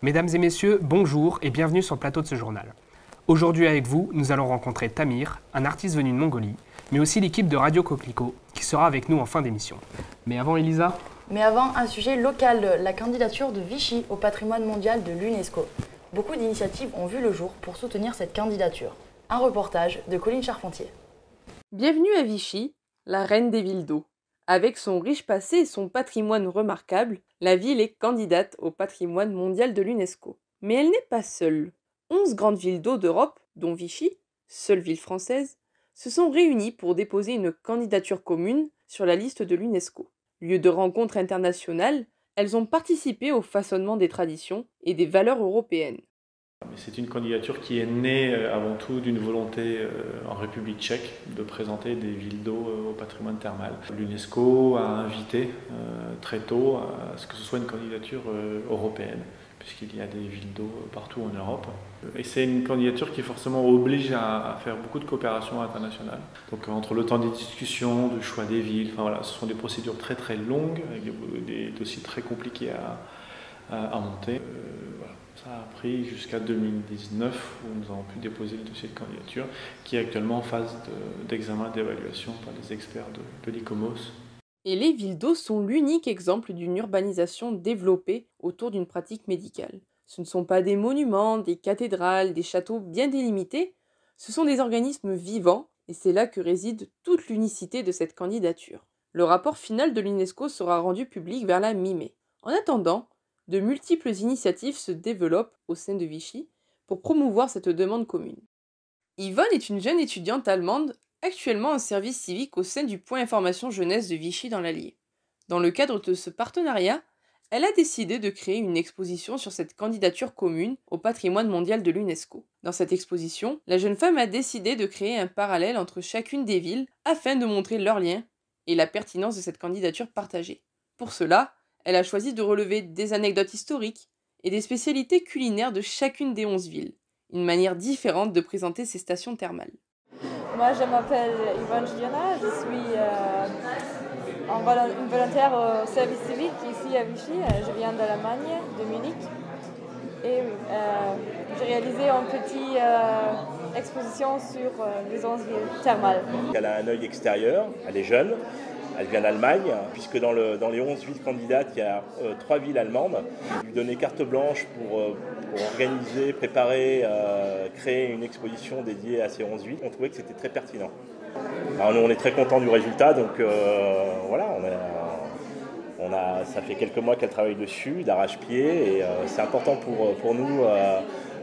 Mesdames et messieurs, bonjour et bienvenue sur le plateau de ce journal. Aujourd'hui avec vous, nous allons rencontrer Tamir, un artiste venu de Mongolie, mais aussi l'équipe de Radio Coquelicot qui sera avec nous en fin d'émission. Mais avant Elisa, un sujet local, la candidature de Vichy au patrimoine mondial de l'UNESCO. Beaucoup d'initiatives ont vu le jour pour soutenir cette candidature. Un reportage de Colline Charpentier. Bienvenue à Vichy, la reine des villes d'eau. Avec son riche passé et son patrimoine remarquable, la ville est candidate au patrimoine mondial de l'UNESCO. Mais elle n'est pas seule. 11 grandes villes d'eau d'Europe, dont Vichy, seule ville française, se sont réunies pour déposer une candidature commune sur la liste de l'UNESCO. Lieu de rencontres internationales, elles ont participé au façonnement des traditions et des valeurs européennes. C'est une candidature qui est née avant tout d'une volonté en République tchèque de présenter des villes d'eau au patrimoine thermal. L'UNESCO a invité très tôt à ce que ce soit une candidature européenne, puisqu'il y a des villes d'eau partout en Europe. Et c'est une candidature qui forcément oblige à faire beaucoup de coopération internationale. Donc entre le temps des discussions, du choix des villes, ce sont des procédures très très longues, avec des dossiers très compliqués à monter. Ça a pris jusqu'à 2019 où nous avons pu déposer le dossier de candidature qui est actuellement en phase d'examen d'évaluation par les experts de l'ICOMOS. Et les villes d'eau sont l'unique exemple d'une urbanisation développée autour d'une pratique médicale. Ce ne sont pas des monuments, des cathédrales, des châteaux bien délimités, ce sont des organismes vivants et c'est là que réside toute l'unicité de cette candidature. Le rapport final de l'UNESCO sera rendu public vers la mi-mai. En attendant, de multiples initiatives se développent au sein de Vichy pour promouvoir cette demande commune. Yvonne est une jeune étudiante allemande actuellement en service civique au sein du point information jeunesse de Vichy dans l'Allier. Dans le cadre de ce partenariat, elle a décidé de créer une exposition sur cette candidature commune au patrimoine mondial de l'UNESCO. Dans cette exposition, la jeune femme a décidé de créer un parallèle entre chacune des villes afin de montrer leurs liens et la pertinence de cette candidature partagée. Pour cela, elle a choisi de relever des anecdotes historiques et des spécialités culinaires de chacune des 11 villes, une manière différente de présenter ces stations thermales. Moi, je m'appelle Yvonne Juliana, je suis une volontaire au service civique ici à Vichy. Je viens d'Allemagne, de Munich. Et j'ai réalisé une petite exposition sur les 11 villes thermales. Elle a un œil extérieur, elle est jeune. Elle vient d'Allemagne, puisque dans les 11 villes candidates, il y a 3 villes allemandes. Lui donner carte blanche pour organiser, préparer, créer une exposition dédiée à ces 11 villes. On trouvait que c'était très pertinent. Alors nous, on est très contents du résultat, donc ça fait quelques mois qu'elle travaille dessus, d'arrache-pied, et c'est important pour nous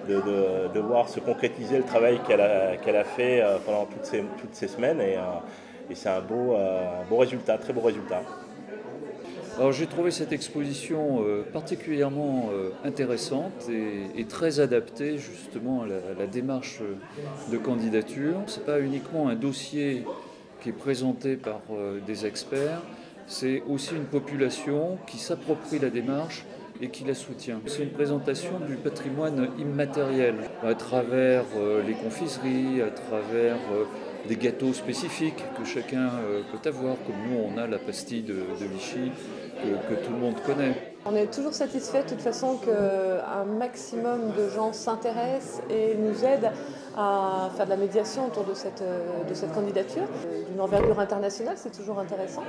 de voir se concrétiser le travail qu'elle a fait pendant toutes ces semaines. Et c'est un beau résultat, très beau résultat. Alors j'ai trouvé cette exposition particulièrement intéressante et très adaptée justement à la démarche de candidature. Ce n'est pas uniquement un dossier qui est présenté par des experts, c'est aussi une population qui s'approprie la démarche et qui la soutient. C'est une présentation du patrimoine immatériel à travers les confiseries, à travers des gâteaux spécifiques que chacun peut avoir, comme nous on a la pastille de Vichy que tout le monde connaît. On est toujours satisfait de toute façon qu'un maximum de gens s'intéressent et nous aident à faire de la médiation autour de cette candidature. D'une envergure internationale, c'est toujours intéressant.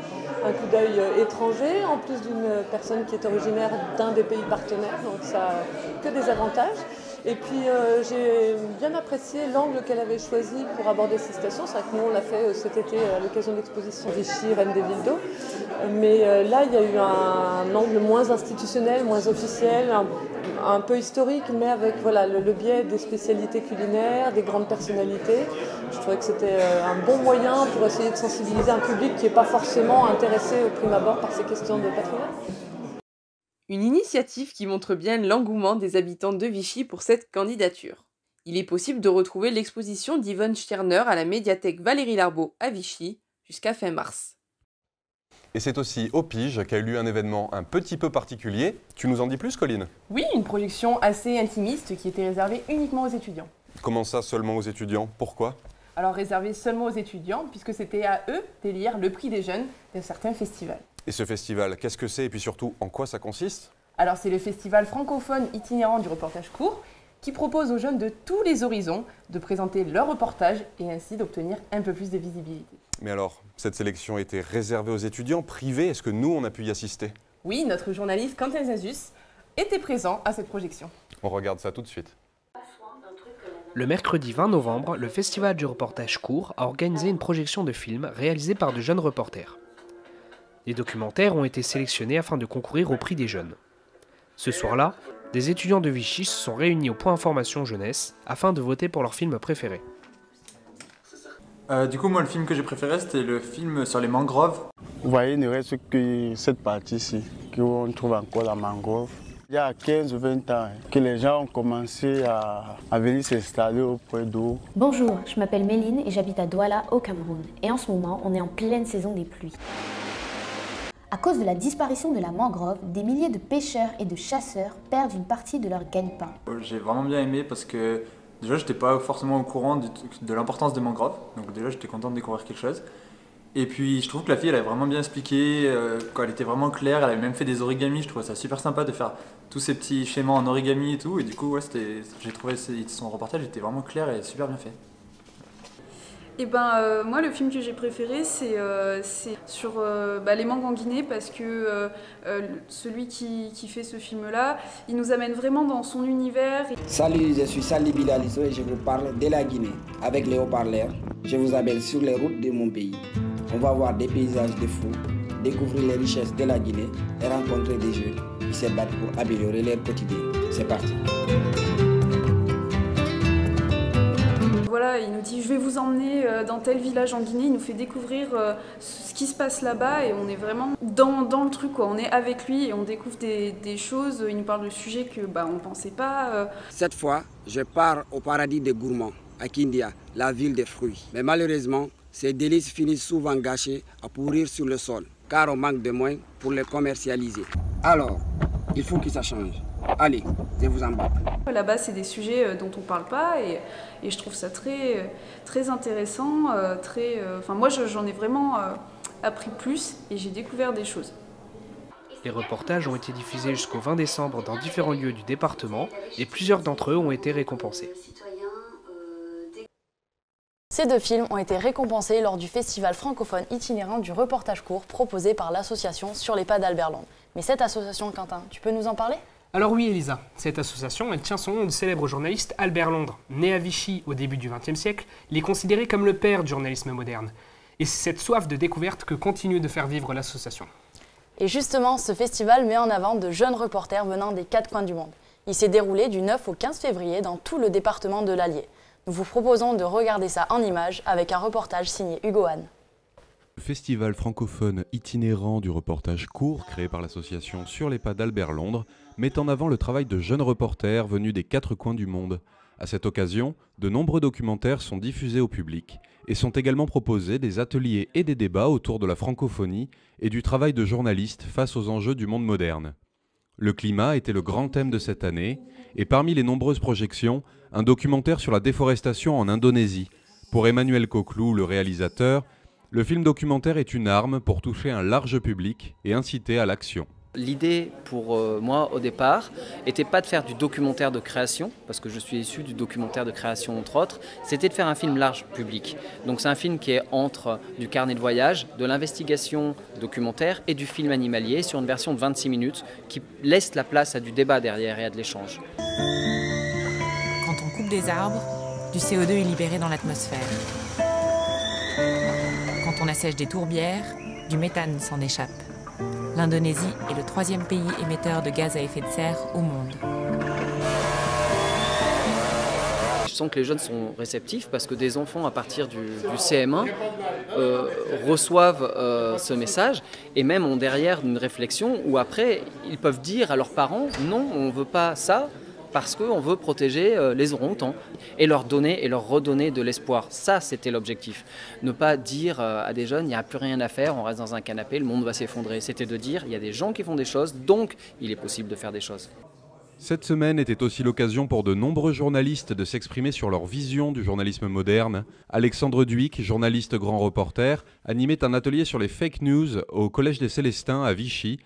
Un coup d'œil étranger, en plus d'une personne qui est originaire d'un des pays partenaires, donc ça n'a que des avantages. Et puis j'ai bien apprécié l'angle qu'elle avait choisi pour aborder ces stations. C'est vrai que nous on l'a fait cet été à l'occasion de l'exposition Vichy, Reine des villes d'eau. Mais là il y a eu un angle moins institutionnel, moins officiel, un peu historique, mais avec le biais des spécialités culinaires, des grandes personnalités. Je trouvais que c'était un bon moyen pour essayer de sensibiliser un public qui n'est pas forcément intéressé au prime abord par ces questions de patrimoine. Une initiative qui montre bien l'engouement des habitants de Vichy pour cette candidature. Il est possible de retrouver l'exposition d'Yvonne Sterner à la médiathèque Valérie Larbaud à Vichy jusqu'à fin mars. Et c'est aussi au Pige qu'a eu lieu un événement un petit peu particulier. Tu nous en dis plus, Colline? Oui, une projection assez intimiste qui était réservée uniquement aux étudiants. Comment ça, seulement aux étudiants? Pourquoi? Alors réservée seulement aux étudiants, puisque c'était à eux d'élire le prix des jeunes d'un certain festival. Et ce festival, qu'est-ce que c'est et puis surtout, en quoi ça consiste? Alors c'est le festival francophone itinérant du reportage court qui propose aux jeunes de tous les horizons de présenter leur reportage et ainsi d'obtenir un peu plus de visibilité. Mais alors, cette sélection était réservée aux étudiants privés. Est-ce que nous, on a pu y assister? Oui, notre journaliste Quentin Zazus était présent à cette projection. On regarde ça tout de suite. Le mercredi 20 novembre, le Festival du reportage court a organisé une projection de films réalisés par de jeunes reporters. Les documentaires ont été sélectionnés afin de concourir au prix des jeunes. Ce soir-là, des étudiants de Vichy se sont réunis au point information jeunesse afin de voter pour leur film préféré. Du coup, moi, le film que j'ai préféré, c'était le film sur les mangroves. Vous voyez, il ne reste que cette partie-ci, qu'on trouve encore la mangrove. Il y a 15 ou 20 ans que les gens ont commencé à venir s'installer auprès d'eau. Bonjour, je m'appelle Méline et j'habite à Douala, au Cameroun. Et en ce moment, on est en pleine saison des pluies. À cause de la disparition de la mangrove, des milliers de pêcheurs et de chasseurs perdent une partie de leur gagne-pain. J'ai vraiment bien aimé parce que déjà, je n'étais pas forcément au courant de l'importance des mangroves. Donc déjà, j'étais content de découvrir quelque chose. Et puis, je trouve que la fille, elle avait vraiment bien expliqué, elle était vraiment claire. Elle avait même fait des origamis. Je trouvais ça super sympa de faire tous ces petits schémas en origami et tout. Et du coup, ouais, j'ai trouvé son reportage était vraiment clair et super bien fait. Et moi, le film que j'ai préféré, c'est sur les mangues en Guinée, parce que celui qui fait ce film-là, il nous amène vraiment dans son univers. Salut, je suis Sali Bilaliso et je vous parle de la Guinée. Avec les haut-parleurs, je vous amène sur les routes de mon pays. On va voir des paysages de fous, découvrir les richesses de la Guinée et rencontrer des jeunes qui se battent pour améliorer leur quotidien. C'est parti. Voilà, il nous dit je vais vous emmener dans tel village en Guinée, il nous fait découvrir ce qui se passe là-bas et on est vraiment dans le truc, quoi. On est avec lui et on découvre des choses, il nous parle de sujets que on ne pensait pas. Cette fois, je pars au paradis des gourmands, à Kindia, la ville des fruits. Mais malheureusement, ces délices finissent souvent gâchés à pourrir sur le sol, car on manque de moyens pour les commercialiser. Alors, il faut que ça change. Allez, je vous embarque. Là-bas, c'est des sujets dont on ne parle pas et je trouve ça très intéressant. Moi, j'en ai vraiment appris plus et j'ai découvert des choses. Les reportages ont été diffusés jusqu'au 20 décembre dans différents lieux du département et plusieurs d'entre eux ont été récompensés. Ces deux films ont été récompensés lors du festival francophone itinérant du reportage court proposé par l'association Sur les pas d'Albert Londres. Mais cette association, Quentin, tu peux nous en parler ? Alors oui Elisa, cette association, elle tient son nom du célèbre journaliste Albert Londres. Né à Vichy au début du XXe siècle, il est considéré comme le père du journalisme moderne. Et c'est cette soif de découverte que continue de faire vivre l'association. Et justement, ce festival met en avant de jeunes reporters venant des 4 coins du monde. Il s'est déroulé du 9 au 15 février dans tout le département de l'Allier. Nous vous proposons de regarder ça en images avec un reportage signé Hugo Hahn. Le festival francophone itinérant du reportage court, créé par l'association Sur les pas d'Albert Londres, met en avant le travail de jeunes reporters venus des 4 coins du monde. À cette occasion, de nombreux documentaires sont diffusés au public et sont également proposés des ateliers et des débats autour de la francophonie et du travail de journalistes face aux enjeux du monde moderne. Le climat était le grand thème de cette année et parmi les nombreuses projections, un documentaire sur la déforestation en Indonésie. Pour Emmanuel Coclou, le réalisateur, le film documentaire est une arme pour toucher un large public et inciter à l'action. L'idée pour moi au départ n'était pas de faire du documentaire de création, parce que je suis issu du documentaire de création entre autres, c'était de faire un film large public. Donc c'est un film qui est entre du carnet de voyage, de l'investigation documentaire et du film animalier sur une version de 26 minutes qui laisse la place à du débat derrière et à de l'échange. Quand on coupe des arbres, du CO2 est libéré dans l'atmosphère. Quand on assèche des tourbières, du méthane s'en échappe. L'Indonésie est le 3e pays émetteur de gaz à effet de serre au monde. Je sens que les jeunes sont réceptifs parce que des enfants à partir du CM1 reçoivent ce message et même ont derrière une réflexion où après ils peuvent dire à leurs parents non, on ne veut pas ça parce qu'on veut protéger les orang-outans et leur donner et leur redonner de l'espoir. Ça, c'était l'objectif. Ne pas dire à des jeunes, il n'y a plus rien à faire, on reste dans un canapé, le monde va s'effondrer. C'était de dire, il y a des gens qui font des choses, donc il est possible de faire des choses. Cette semaine était aussi l'occasion pour de nombreux journalistes de s'exprimer sur leur vision du journalisme moderne. Alexandre Duic, journaliste grand reporter, animait un atelier sur les fake news au Collège des Célestins à Vichy.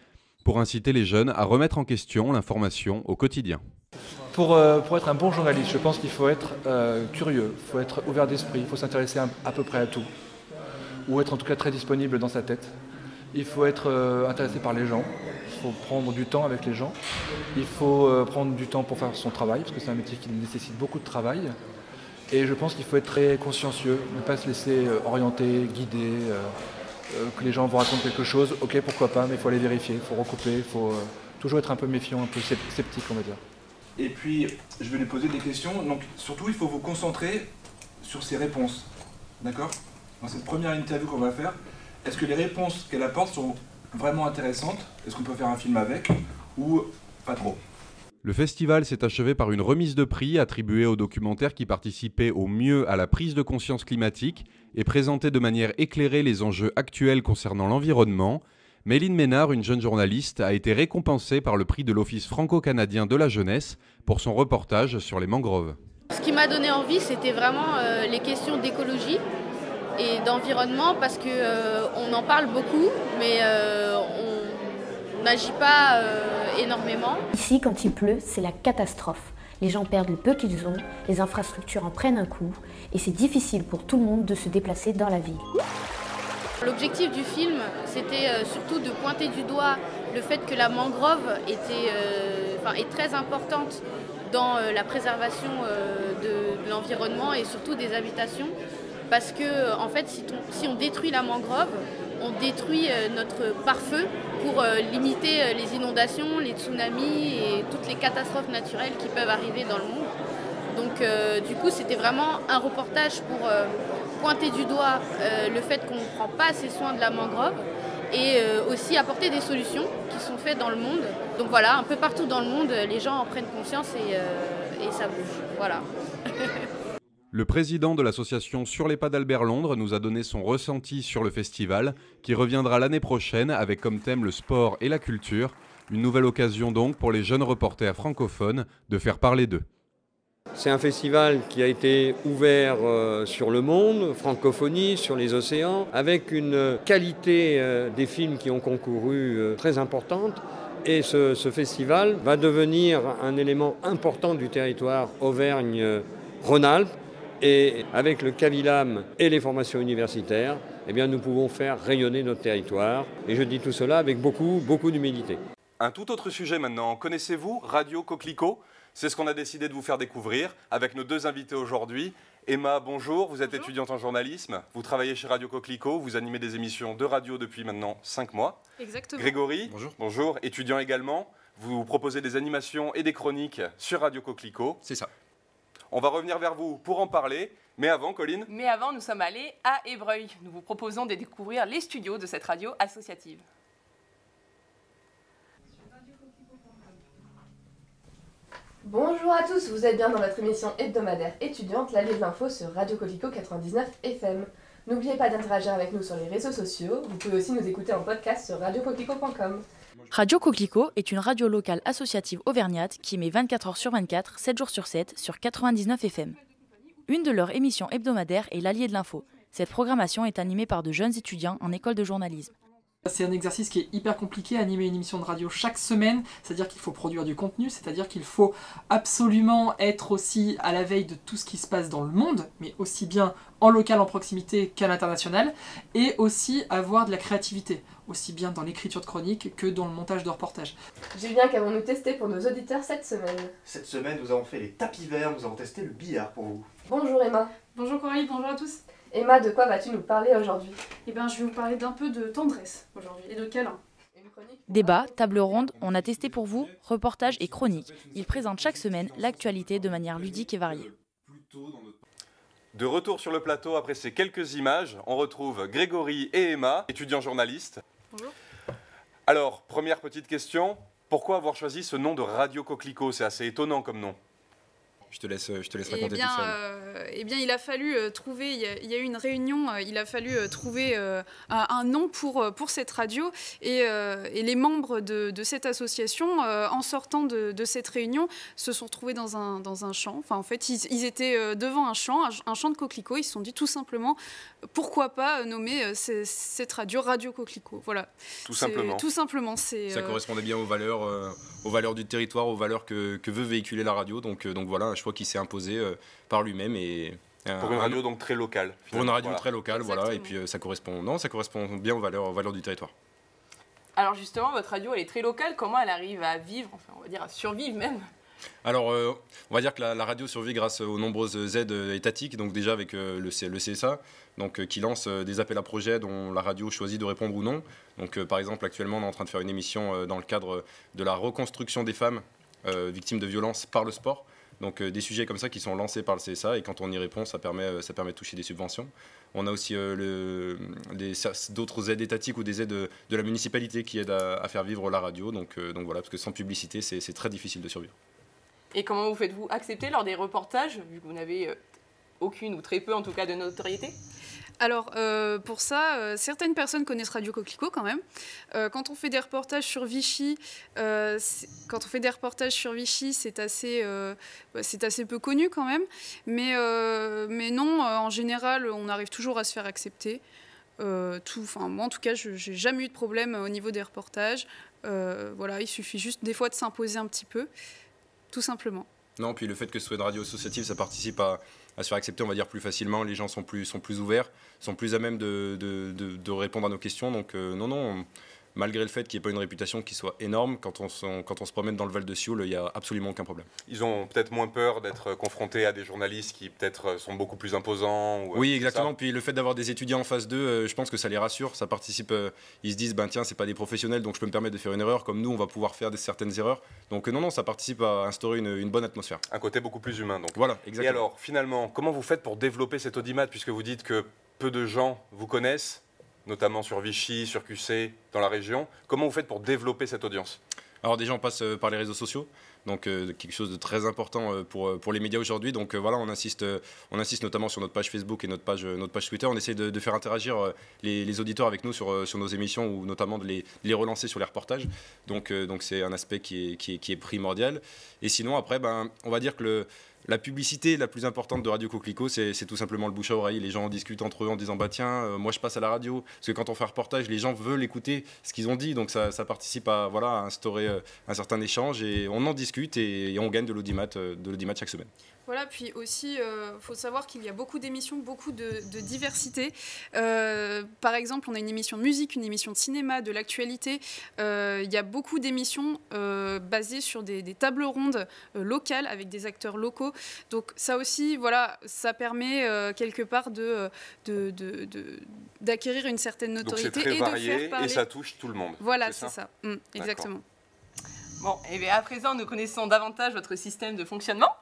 pour inciter les jeunes à remettre en question l'information au quotidien. Pour être un bon journaliste, je pense qu'il faut être curieux, il faut être ouvert d'esprit, il faut s'intéresser à peu près à tout, ou être en tout cas très disponible dans sa tête. Il faut être intéressé par les gens, il faut prendre du temps avec les gens, il faut prendre du temps pour faire son travail, parce que c'est un métier qui nécessite beaucoup de travail. Et je pense qu'il faut être très consciencieux, ne pas se laisser orienter, guider, que les gens vous racontent quelque chose, ok pourquoi pas, mais il faut aller vérifier, il faut recouper, il faut toujours être un peu méfiant, un peu sceptique on va dire. Et puis je vais lui poser des questions, donc surtout il faut vous concentrer sur ses réponses, d'accord? Dans cette première interview qu'on va faire, est-ce que les réponses qu'elle apporte sont vraiment intéressantes? Est-ce qu'on peut faire un film avec ou pas trop? Le festival s'est achevé par une remise de prix attribuée aux documentaires qui participaient au mieux à la prise de conscience climatique et présentaient de manière éclairée les enjeux actuels concernant l'environnement. Méline Ménard, une jeune journaliste, a été récompensée par le prix de l'Office franco-canadien de la jeunesse pour son reportage sur les mangroves. Ce qui m'a donné envie, c'était vraiment les questions d'écologie et d'environnement parce qu'on en parle beaucoup, mais on n'agit pas énormément. Ici, quand il pleut, c'est la catastrophe. Les gens perdent le peu qu'ils ont, les infrastructures en prennent un coup, et c'est difficile pour tout le monde de se déplacer dans la ville. L'objectif du film, c'était surtout de pointer du doigt le fait que la mangrove est très importante dans la préservation de l'environnement et surtout des habitations. Parce que en fait, si on détruit la mangrove, on détruit notre pare-feu pour limiter les inondations, les tsunamis et toutes les catastrophes naturelles qui peuvent arriver dans le monde. Donc du coup, c'était vraiment un reportage pour pointer du doigt le fait qu'on ne prend pas assez soin de la mangrove et aussi apporter des solutions qui sont faites dans le monde. Donc voilà, un peu partout dans le monde, les gens en prennent conscience et ça bouge. Voilà. Le président de l'association Sur les pas d'Albert Londres nous a donné son ressenti sur le festival, qui reviendra l'année prochaine avec comme thème le sport et la culture. Une nouvelle occasion donc pour les jeunes reporters francophones de faire parler d'eux. C'est un festival qui a été ouvert sur le monde, francophonie, sur les océans, avec une qualité des films qui ont concouru très importante. Et ce festival va devenir un élément important du territoire Auvergne-Rhône-Alpes. Et avec le CAVILAM et les formations universitaires, eh bien, nous pouvons faire rayonner notre territoire. Et je dis tout cela avec beaucoup d'humilité. Un tout autre sujet maintenant. Connaissez-vous Radio Coquelicot? C'est ce qu'on a décidé de vous faire découvrir avec nos deux invités aujourd'hui. Emma, bonjour, vous êtes étudiante en journalisme, vous travaillez chez Radio Coquelicot, vous animez des émissions de radio depuis maintenant 5 mois. Exactement. Grégory, bonjour, étudiant également, vous proposez des animations et des chroniques sur Radio Coquelicot. C'est ça. On va revenir vers vous pour en parler, mais avant, Colline. Mais avant, nous sommes allés à Ébreuil. Nous vous proposons de découvrir les studios de cette radio associative. Bonjour à tous, vous êtes bien dans votre émission hebdomadaire étudiante, l'Allée de l'info sur Radio Coquelicot 99 FM. N'oubliez pas d'interagir avec nous sur les réseaux sociaux, vous pouvez aussi nous écouter en podcast sur radiocoquelicot.com. Radio Coquelicot est une radio locale associative auvergnate qui émet 24 h sur 24, 7 jours sur 7 sur 99 FM. Une de leurs émissions hebdomadaires est l'Allié de l'info. Cette programmation est animée par de jeunes étudiants en école de journalisme. C'est un exercice qui est hyper compliqué, animer une émission de radio chaque semaine, c'est-à-dire qu'il faut produire du contenu, c'est-à-dire qu'il faut absolument être aussi à la veille de tout ce qui se passe dans le monde, mais aussi bien en local, en proximité qu'à l'international, et aussi avoir de la créativité, aussi bien dans l'écriture de chroniques que dans le montage de reportages. Julien, qu'avons-nous testé pour nos auditeurs cette semaine? Cette semaine, nous avons fait les tapis verts, nous avons testé le billard pour vous. Bonjour Emma. Bonjour Coralie, bonjour à tous. Emma, de quoi vas-tu nous parler aujourd'hui? Eh bien, je vais vous parler d'un peu de tendresse aujourd'hui et de câlin. Débat, table ronde, on a testé pour vous, reportages et chroniques. Ils présentent chaque semaine l'actualité de manière ludique et variée. De retour sur le plateau après ces quelques images, on retrouve Grégory et Emma, étudiants journalistes. Bonjour. Alors, première petite question, pourquoi avoir choisi ce nom de Radio Coquelicot? C'est assez étonnant comme nom. Je te laisse raconter tout seul. Eh bien, il a fallu trouver, il y a eu une réunion, il a fallu trouver un nom pour cette radio. Et les membres de cette association, en sortant de cette réunion, se sont retrouvés dans un champ. Enfin, en fait, ils étaient devant un champ de coquelicots. Ils se sont dit tout simplement, pourquoi pas nommer cette radio Radio Coquelicot. Voilà. Tout simplement. Tout simplement. Ça correspondait bien aux valeurs du territoire, aux valeurs que veut véhiculer la radio. Donc voilà, un choix qui s'est imposé par lui-même. Pour une radio donc très locale. Pour une radio très locale, voilà. Et puis ça correspond bien aux valeurs du territoire. Alors justement, votre radio, elle est très locale. Comment elle arrive à vivre, enfin on va dire à survivre même? Alors, on va dire que la radio survit grâce aux nombreuses aides étatiques, donc déjà avec le CSA, donc, qui lance des appels à projets dont la radio choisit de répondre ou non. Donc, par exemple, actuellement, on est en train de faire une émission dans le cadre de la reconstruction des femmes victimes de violences par le sport. Donc, des sujets comme ça qui sont lancés par le CSA, et quand on y répond, ça permet de toucher des subventions. On a aussi d'autres aides étatiques ou des aides de la municipalité qui aident à faire vivre la radio. Donc voilà, parce que sans publicité, c'est très difficile de survivre. Et comment vous faites-vous accepter lors des reportages, vu que vous n'avez aucune ou très peu en tout cas de notoriété? Alors, pour ça, certaines personnes connaissent Radio Coquelicot quand même. Quand on fait des reportages sur Vichy, c'est assez peu connu quand même. Mais non, en général, on arrive toujours à se faire accepter. Moi, en tout cas, je n'ai jamais eu de problème au niveau des reportages. Voilà, il suffit juste des fois de s'imposer un petit peu, tout simplement. Non, puis le fait que ce soit une radio associative, ça participe à se faire accepter, on va dire, plus facilement. Les gens sont plus ouverts, sont plus à même de répondre à nos questions. Donc non, malgré le fait qu'il n'y ait pas une réputation qui soit énorme, quand on se promène dans le Val de Sioule, il n'y a absolument aucun problème. Ils ont peut-être moins peur d'être confrontés à des journalistes qui peut-être sont beaucoup plus imposants. Oui, exactement. Puis le fait d'avoir des étudiants en face d'eux, je pense que ça les rassure, ça participe. Ils se disent, tiens, c'est pas des professionnels, donc je peux me permettre de faire une erreur. Comme nous, on va pouvoir faire certaines erreurs. Donc non, ça participe à instaurer une bonne atmosphère. Un côté beaucoup plus humain, donc. Voilà, exactement. Et alors, finalement, comment vous faites pour développer cet audimat, puisque vous dites que peu de gens vous connaissent, notamment sur Vichy, sur QC, dans la région. Comment vous faites pour développer cette audience? Alors déjà, on passe par les réseaux sociaux, donc quelque chose de très important pour les médias aujourd'hui. Donc voilà, on insiste notamment sur notre page Facebook et notre page Twitter. On essaie de faire interagir les auditeurs avec nous sur nos émissions, ou notamment de les relancer sur les reportages. Donc c'est un aspect qui est primordial. Et sinon, après, on va dire que la publicité la plus importante de Radio Coquelicot, c'est tout simplement le bouche à oreille. Les gens en discutent entre eux en disant tiens, moi je passe à la radio. Parce que quand on fait un reportage, les gens veulent écouter ce qu'ils ont dit. Donc ça participe à instaurer un certain échange, et on en discute et on gagne de l'audimat chaque semaine. Voilà, puis aussi, faut savoir qu'il y a beaucoup d'émissions, beaucoup de diversité. Par exemple, on a une émission de musique, une émission de cinéma, de l'actualité. Il y a beaucoup d'émissions basées sur des tables rondes locales avec des acteurs locaux. Donc ça aussi, voilà, ça permet quelque part d'acquérir une certaine notoriété. Donc c'est très varié, de faire parler. Et ça touche tout le monde. Voilà, c'est ça. Exactement. Bon, et bien à présent, nous connaissons davantage votre système de fonctionnement.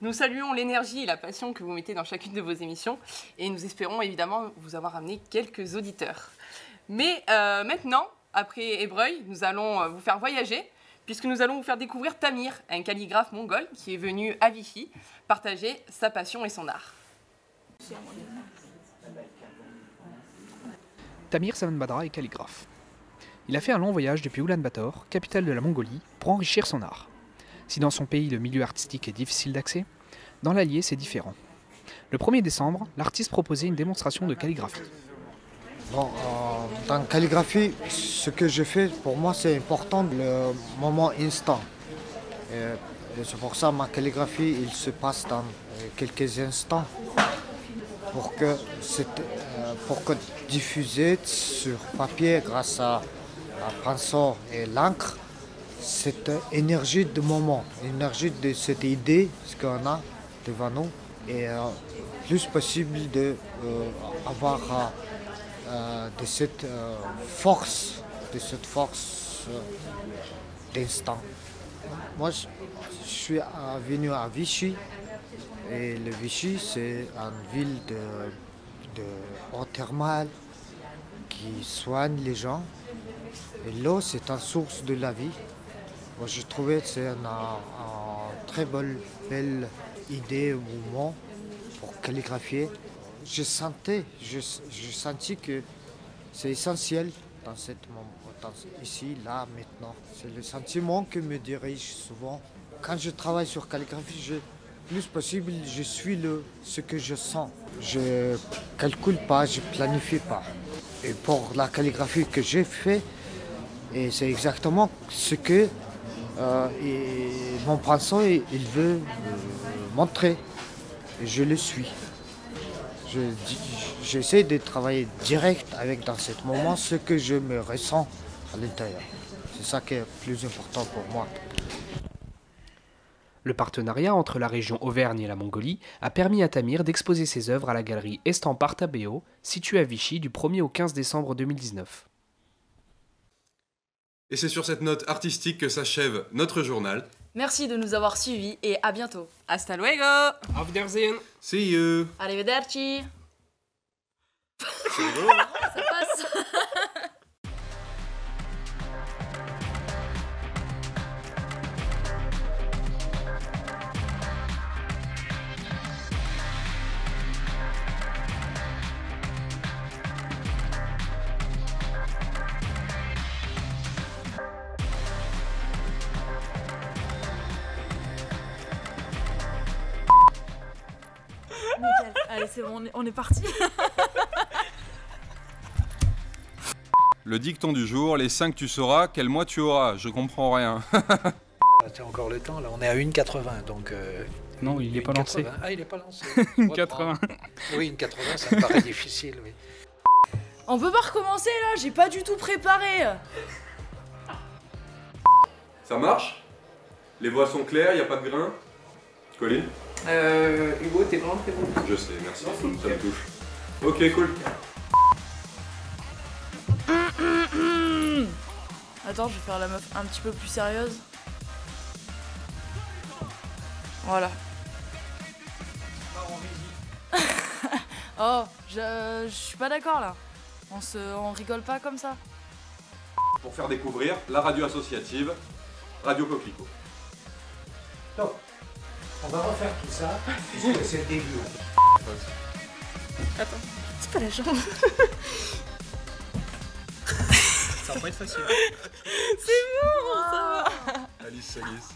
Nous saluons l'énergie et la passion que vous mettez dans chacune de vos émissions, et nous espérons évidemment vous avoir amené quelques auditeurs. Mais maintenant, après Ébreuil, nous allons vous faire voyager, puisque nous allons vous faire découvrir Tamir, un calligraphe mongol qui est venu à Vichy partager sa passion et son art. Tamir Samanbadra est calligraphe. Il a fait un long voyage depuis Oulan-Bator, capitale de la Mongolie, pour enrichir son art. Si dans son pays le milieu artistique est difficile d'accès, dans l'Allier c'est différent. Le 1er décembre, l'artiste proposait une démonstration de calligraphie. Bon, dans la calligraphie, ce que je fais, pour moi c'est important, le moment instant. Et c'est pour ça que ma calligraphie, il se passe dans quelques instants. Pour que diffuser sur papier grâce à la pinceau et l'encre, cette énergie de moment, l'énergie de cette idée, ce qu'on a devant nous, et plus possible d'avoir de cette force d'instant. Moi, je suis venu à Vichy, et le Vichy, c'est une ville de eau thermale qui soigne les gens. Et l'eau, c'est une source de la vie. Moi, je trouvais que c'est une très belle idées, mouvements pour calligraphier. Je sentis que c'est essentiel dans cette moment, ici, là, maintenant. C'est le sentiment qui me dirige souvent. Quand je travaille sur calligraphie, plus possible, je suis ce que je sens. Je ne calcule pas, je ne planifie pas. Et pour la calligraphie que j'ai fait, et c'est exactement ce que mon pinceau il veut montrer. Et je le suis. J'essaie de travailler direct avec dans ce moment ce que je me ressens à l'intérieur. C'est ça qui est le plus important pour moi. Le partenariat entre la région Auvergne et la Mongolie a permis à Tamir d'exposer ses œuvres à la galerie Estampar Tabeo, située à Vichy du 1er au 15 décembre 2019. Et c'est sur cette note artistique que s'achève notre journal. Merci de nous avoir suivis et à bientôt. Hasta luego. Auf Wiedersehen. See you. Arrivederci. C'est rigolo. Ça passe. Nickel. Allez, c'est bon, on est parti. Le dicton du jour, les 5 tu sauras, quel mois tu auras, je comprends rien. T'as encore le temps, là on est à 1,80 donc... non, il n'est pas lancé. Ah, il n'est pas lancé. 1,80. Oui, 1,80 ça me paraît difficile, oui. On peut pas recommencer là, j'ai pas du tout préparé. Ça marche? Les voix sont claires, il n'y a pas de grain? Colline? Hugo, t'es vraiment très bon. Je sais, merci, ça me touche. Ok, cool. Attends, je vais faire la meuf un petit peu plus sérieuse. Voilà. Oh, je suis pas d'accord là. On rigole pas comme ça. Pour faire découvrir la radio associative, Radio Coquelicot. Donc, on va refaire tout ça, puisque c'est le début. Attends, c'est pas la jambe. Ça va pas être facile. C'est bon, ça va. Alice Salis.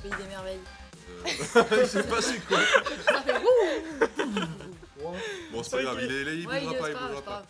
Pays des merveilles. Je sais pas c'est quoi. Ça fait ouh. Bon, c'est pas grave, il bougera pas, il bougera pas.